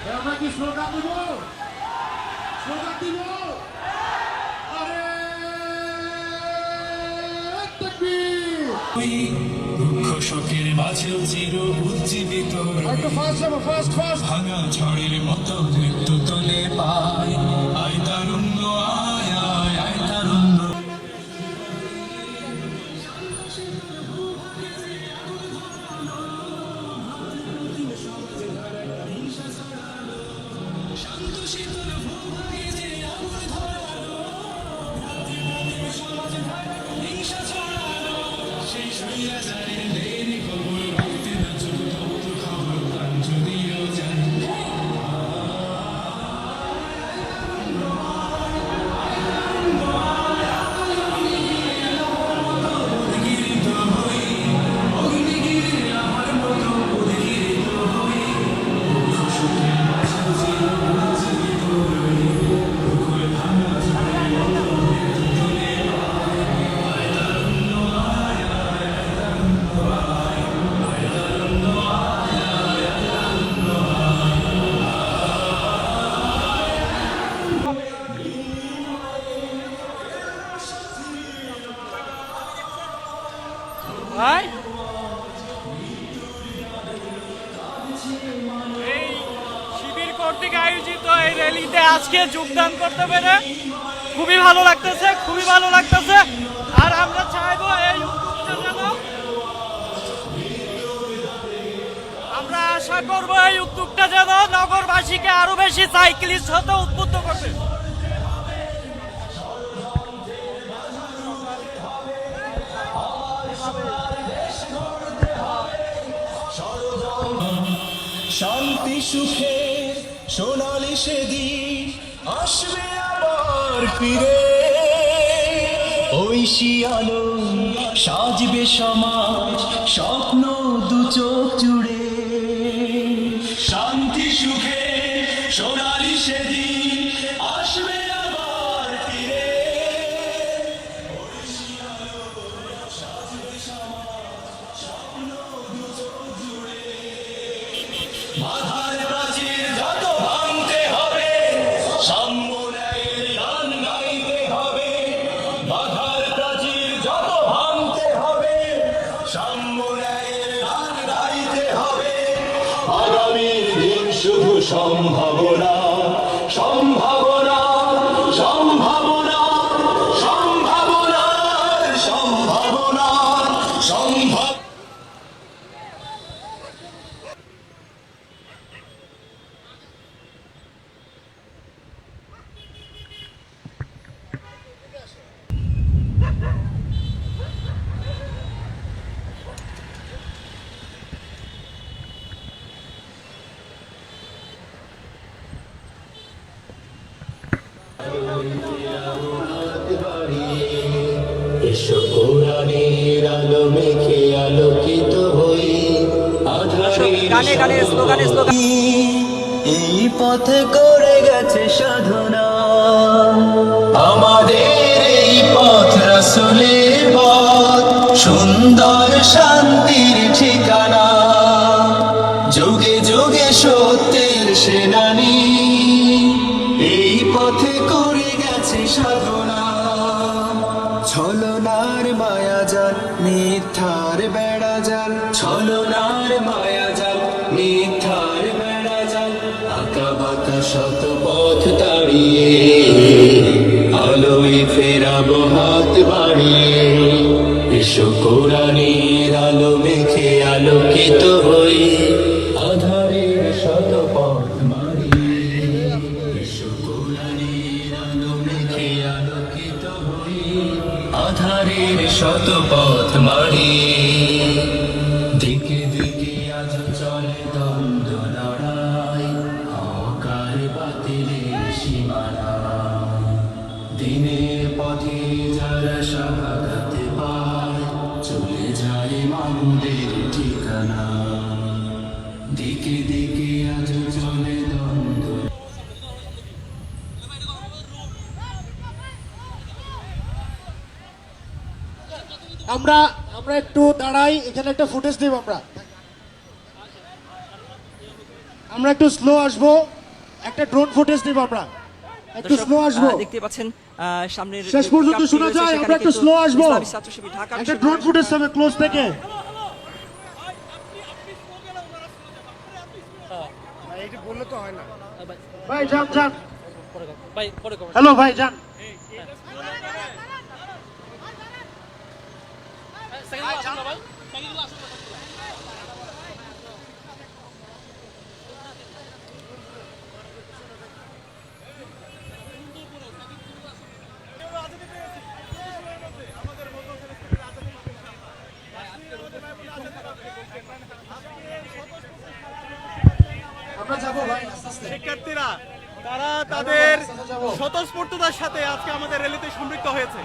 আমরা কি স্লোগান দিব? স্লোগান দিব? আরে তাকবীর! দুঃখ শোকের মাঝেও চির উজ্জীবিত একটু ফাস্ট যাবো, ফাস্ট ফাস্ট। ভাঙা ঝড়ের মতো মৃত্যু তোলে পায়। আয় তারুণ্য, আয় আয় আয় তারুণ্য। ভাই এই শিবির কর্তৃক আয়োজিত এই র্যালিতে আজকে যোগদান করতে পেরে খুবই ভালো লাগতেছে, খুবই ভালো লাগতেছে। আর আমরা চাইবো এই উদ্যোগটা যেন, আমরা আশা করবো এই উদ্যোগটা যেন নগরবাসীকে আরো বেশি সাইক্লিস্ট হতে উদ্বুদ্ধ করবে। শান্তি সুখে সোনালি সেদিন আসবে আবার ফিরে। ঐশী আলো সাজবে সমাজ, স্বপ্ন দু চোখ জুড়ে। শান্তি সুখে সোনালি সেদিন আসবে আবার ফিরে। ঐশী আলো সাজবে সমাজ, স্বপ্ন দু চোখ জুড়ে। বাধার প্রাচীর যত ভাঙতে হবে, সাম্য ন্যায়ের গান গাইতে হবে। বাধার প্রাচীর যত ভাঙতে হবে, সাম্য ন্যায়ের গান গাইতে হবে। আগামীর দিন শুধু সম্ভাবনা, সম্ভাবনা, সম্ভাবনা, সম্ভাবনার সম্ভাবনা, সম্ভাবনা। এসো কোরআনের আলো মেখে আলোকিত হই। গানে গানে স্লোগানে স্লোগান। এই পথে করে গেছে সাধনা, আমাদের এই পথ রাসূলের পথ, সুন্দর শান্তির ঠিকানা। যুগে যুগে সত্যের সেনানী, এই পথে করে গেছে সাধনা। ছলনার মায়াজাল, মিথ্যার বেড়াজাল, ছলনার মায়াজাল, মিথ্যার বেড়াজাল। আঁকা বাঁকা শত পথ তাড়িয়ে আলোয় ফেরাবো হাত বাড়িয়ে। এসো কোরআনের আলো মেখে আলোকিত হই, আধারের শত পথ মারিয়ে। এসো কোরআনের আলো মেখে আলোকিত হই, আধারের শত পথ মারিয়ে। দিকে দিকে আজ চলে দ্বন্দ্ব লড়াই, অহংকার বাতিলের সীমানা। দিনের পথে যারা শাহাদাত পায়, চলে যায় মামুদের ঠিকানা। দিকে দিকে আজ চলে দ্বন্দ্ব। আমরা একটু দাঁড়াই, এখানে একটা ফুটেজ দিব আমরা। আমরা একটু স্লো আসবো, একটা ড্রোন ফুটেজ নিব আমরা, একটু দর্শক, স্লো আসবো। দেখতে পাচ্ছেন সামনের শেষ যে পর্যন্ত পিকআপটি শোনা রয়েছে, যায়, সেখানে আমরা একটু কিন্তু স্লো আসবো। ইসলামী ছাত্র শিবির ঢাকা একটা ড্রোন ফুটেজ হবে ক্লোজ থেকে। ভাই যান যান, হ্যালো ভাই যান। আমরা যাবো ভাই, আস্তে আস্তে। শিক্ষার্থীরা তারা তাদের স্বতঃস্ফূর্ততার সাথে আজকে আমাদের র্যালিতে সম্পৃক্ত হয়েছে।